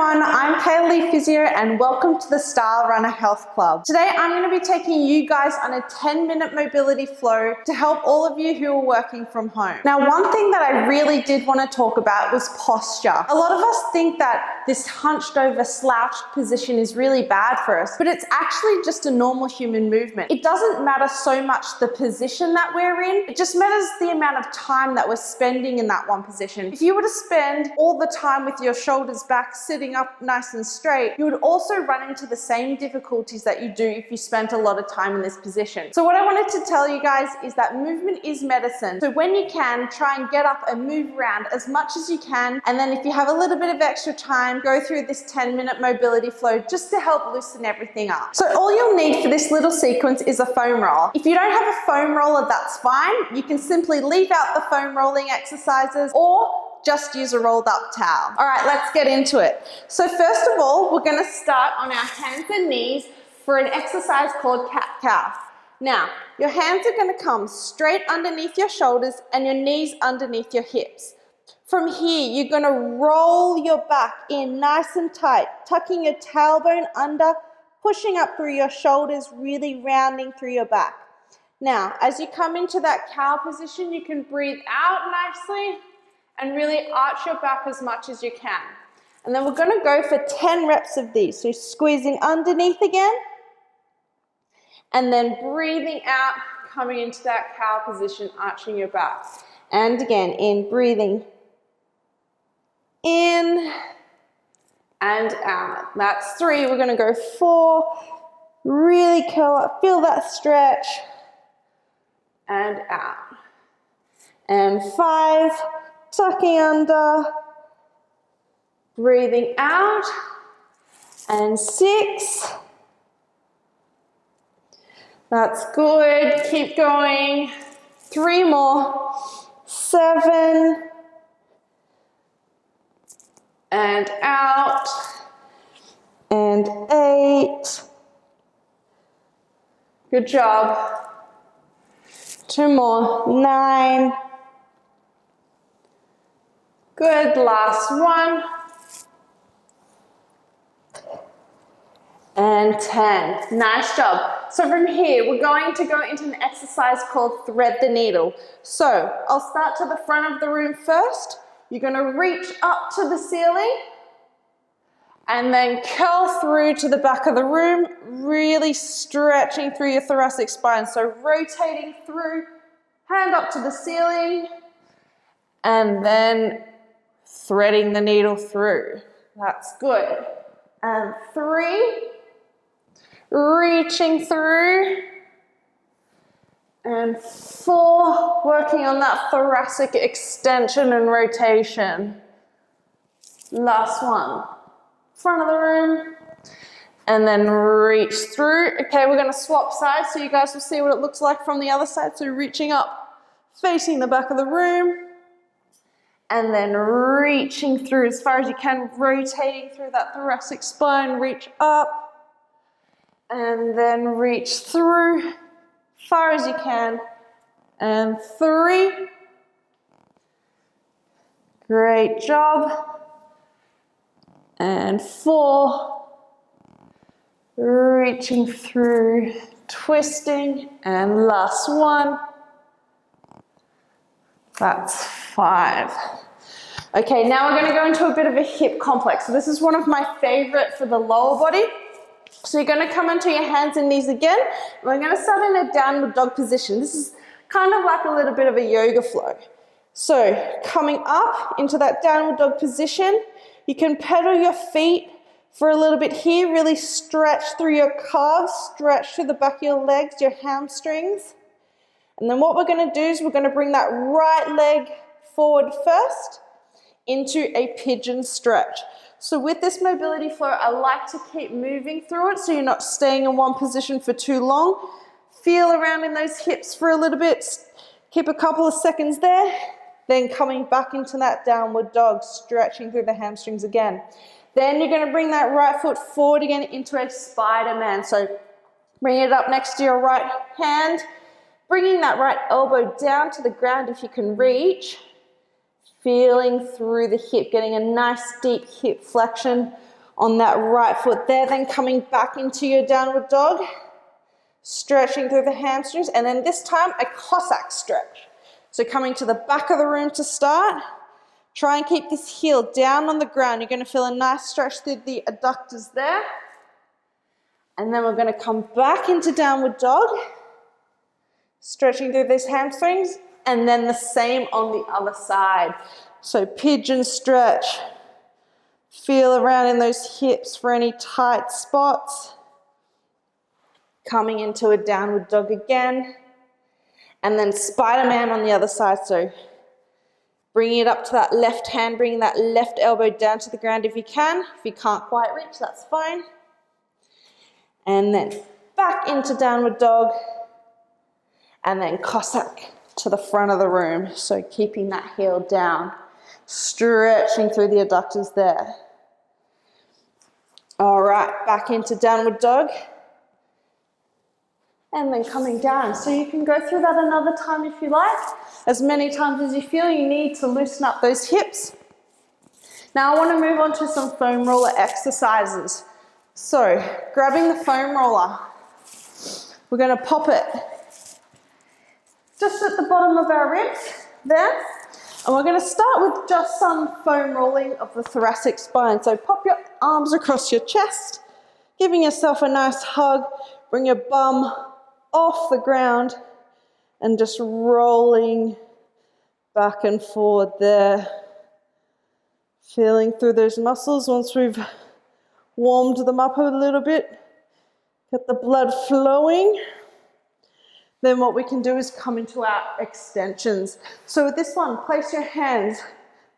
everyone, I'm Kayla Lee Physio and welcome to the Stylerunner Health Club. Today I'm going to be taking you guys on a 10-minute mobility flow to help all of you who are working from home. Now, one thing that I really did want to talk about was posture. A lot of us think that this hunched over slouched position is really bad for us, but it's actually just a normal human movement. It doesn't matter so much the position that we're in, it just matters the amount of time that we're spending in that one position. If you were to spend all the time with your shoulders back, sitting up nice and straight, you would also run into the same difficulties that you do if you spent a lot of time in this position. So what I wanted to tell you guys is that movement is medicine. So when you can, try and get up and move around as much as you can. And then if you have a little bit of extra time, go through this 10-minute mobility flow just to help loosen everything up. So all you'll need for this little sequence is a foam roller. If you don't have a foam roller, that's fine. You can simply leave out the foam rolling exercises or just use a rolled up towel. All right, let's get into it. So first of all, we're gonna start on our hands and knees for an exercise called cat-calf. Now, your hands are gonna come straight underneath your shoulders and your knees underneath your hips. From here, you're gonna roll your back in nice and tight, tucking your tailbone under, pushing up through your shoulders, really rounding through your back. Now, as you come into that cow position, you can breathe out nicely and really arch your back as much as you can. And then we're gonna go for 10 reps of these. So squeezing underneath again, and then breathing out, coming into that cow position, arching your back. And again, in, breathing in and out. That's 3, we're gonna go 4, really curl up, feel that stretch, and out. And 5, tucking under, breathing out, and 6. That's good, keep going. 3 more, 7, and out, and 8. Good job. 2 more, 9. Good, last one. And 10. Nice job. So from here, we're going to go into an exercise called thread the needle. So I'll start to the front of the room first. You're gonna reach up to the ceiling and then curl through to the back of the room, really stretching through your thoracic spine. So rotating through, hand up to the ceiling, and then threading the needle through. That's good. And 3, reaching through. And 4, working on that thoracic extension and rotation. Last one. Front of the room. And then reach through. Okay, we're gonna swap sides so you guys will see what it looks like from the other side. So reaching up, facing the back of the room. And then reaching through as far as you can, rotating through that thoracic spine, reach up, and then reach through, far as you can, and 3. Great job. And 4, reaching through, twisting, and last one. That's 5. Okay, now we're going to go into a bit of a hip complex. So this is one of my favorite for the lower body. So you're going to come onto your hands and knees again. And we're going to start in a downward dog position. This is kind of like a little bit of a yoga flow. So coming up into that downward dog position, you can pedal your feet for a little bit here. Really stretch through your calves, stretch through the back of your legs, your hamstrings. And then what we're going to do is we're going to bring that right leg forward first into a pigeon stretch. So with this mobility flow, I like to keep moving through it so you're not staying in one position for too long. Feel around in those hips for a little bit. Keep a couple of seconds there. Then coming back into that downward dog, stretching through the hamstrings again. Then you're going to bring that right foot forward again into a Spider-Man. So bring it up next to your right hand. Bringing that right elbow down to the ground if you can reach. Feeling through the hip, getting a nice deep hip flexion on that right foot there, then coming back into your downward dog, stretching through the hamstrings, and then this time a Cossack stretch. So coming to the back of the room to start, try and keep this heel down on the ground. You're going to feel a nice stretch through the adductors there. And then we're going to come back into downward dog, stretching through those hamstrings, and then the same on the other side. So pigeon stretch. Feel around in those hips for any tight spots. Coming into a downward dog again. And then Spider-Man on the other side. So bringing it up to that left hand, bringing that left elbow down to the ground if you can. If you can't quite reach, that's fine. And then back into downward dog. And then Cossack to the front of the room. So keeping that heel down. Stretching through the adductors there. All right, back into downward dog. And then coming down. So you can go through that another time if you like. As many times as you feel you need to loosen up those hips. Now I want to move on to some foam roller exercises. So grabbing the foam roller, we're going to pop it just at the bottom of our ribs there. And we're going to start with just some foam rolling of the thoracic spine. So pop your arms across your chest, giving yourself a nice hug. Bring your bum off the ground and just rolling back and forward there. Feeling through those muscles once we've warmed them up a little bit. Get the blood flowing. Then what we can do is come into our extensions. So with this one, place your hands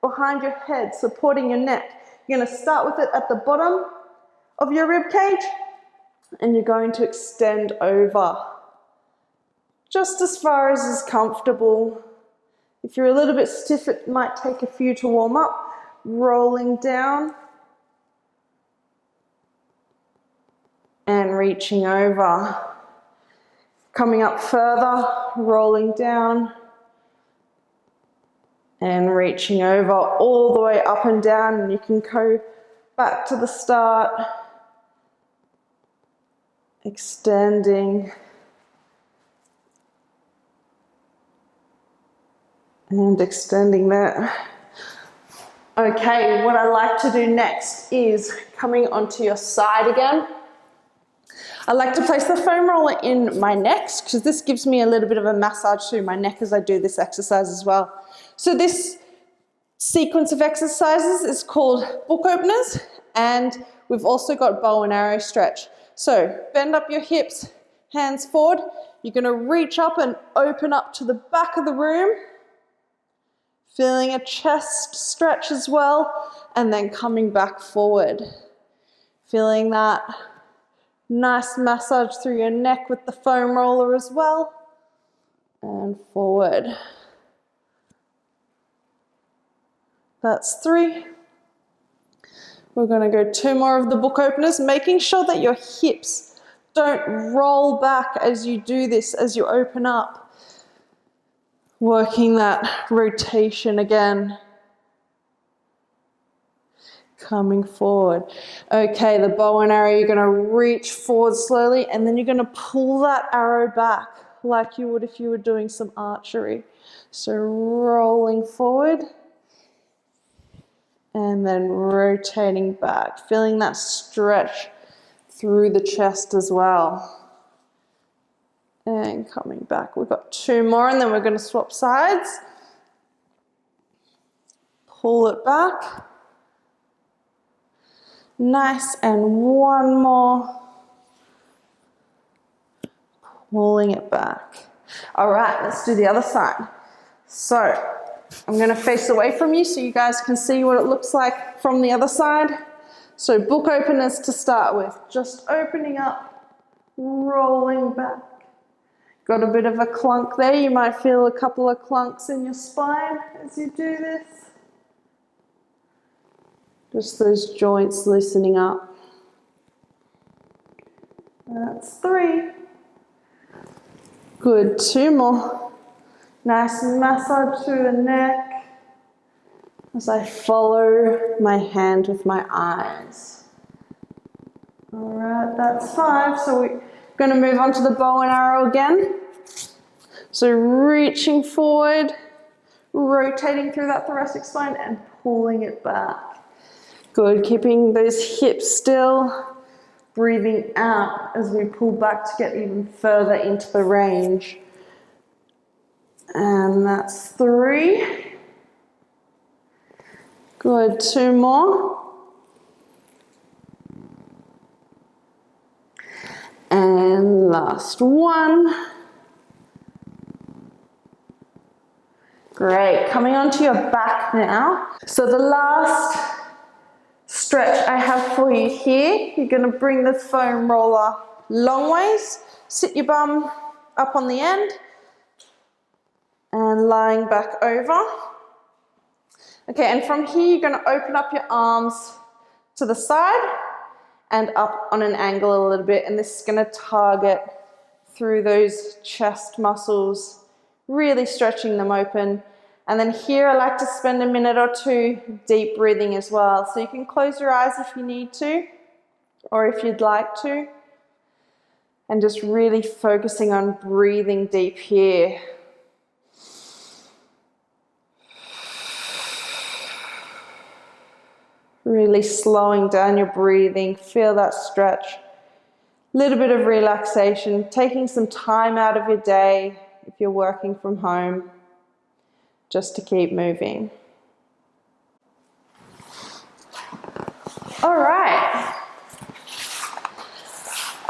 behind your head, supporting your neck. You're going to start with it at the bottom of your rib cage, and you're going to extend over just as far as is comfortable. If you're a little bit stiff, it might take a few to warm up. Rolling down and reaching over. Coming up further, rolling down and reaching over all the way up and down, and you can go back to the start, extending and extending that. Okay, what I like to do next is coming onto your side again. I like to place the foam roller in my neck because this gives me a little bit of a massage through my neck as I do this exercise as well. So this sequence of exercises is called book openers, and we've also got bow and arrow stretch. So bend up your hips, hands forward. You're going to reach up and open up to the back of the room. Feeling a chest stretch as well, and then coming back forward. Feeling that nice massage through your neck with the foam roller as well. And forward. That's 3. We're going to go 2 more of the book openers, making sure that your hips don't roll back as you do this, as you open up. Working that rotation again. Coming forward. Okay, the bow and arrow, you're going to reach forward slowly, and then you're going to pull that arrow back like you would if you were doing some archery. So rolling forward and then rotating back, feeling that stretch through the chest as well. And coming back. We've got 2 more, and then we're going to swap sides. Pull it back. Nice, and 1 more. Pulling it back. All right, let's do the other side. So I'm going to face away from you so you guys can see what it looks like from the other side. So book openers to start with. Just opening up, rolling back. Got a bit of a clunk there. You might feel a couple of clunks in your spine as you do this. Just those joints loosening up. That's 3. Good, 2 more. Nice massage through the neck as I follow my hand with my eyes. All right, that's 5. So we're going to move on to the bow and arrow again. So reaching forward, rotating through that thoracic spine and pulling it back. Good, keeping those hips still, breathing out as we pull back to get even further into the range. And that's 3. Good, 2 more. And last 1. Great, coming onto your back now. So the last stretch I have for you here, you're going to bring the foam roller long ways, sit your bum up on the end and lying back over. Okay, and from here you're going to open up your arms to the side and up on an angle a little bit, and this is going to target through those chest muscles, really stretching them open. And then here I like to spend a minute or 2 deep breathing as well. So you can close your eyes if you need to, or if you'd like to, and just really focusing on breathing deep here. Really slowing down your breathing, feel that stretch. Little bit of relaxation, taking some time out of your day if you're working from home, just to keep moving. All right.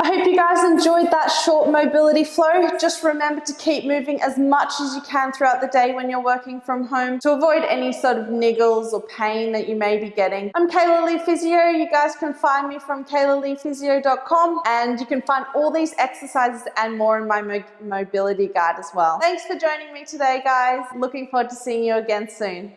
I hope you guys enjoyed that short mobility flow. Just remember to keep moving as much as you can throughout the day when you're working from home to avoid any sort of niggles or pain that you may be getting. I'm Kayla Lee Physio. You guys can find me from kaylaleephysio.com, and you can find all these exercises and more in my mobility guide as well. Thanks for joining me today, guys. Looking forward to seeing you again soon.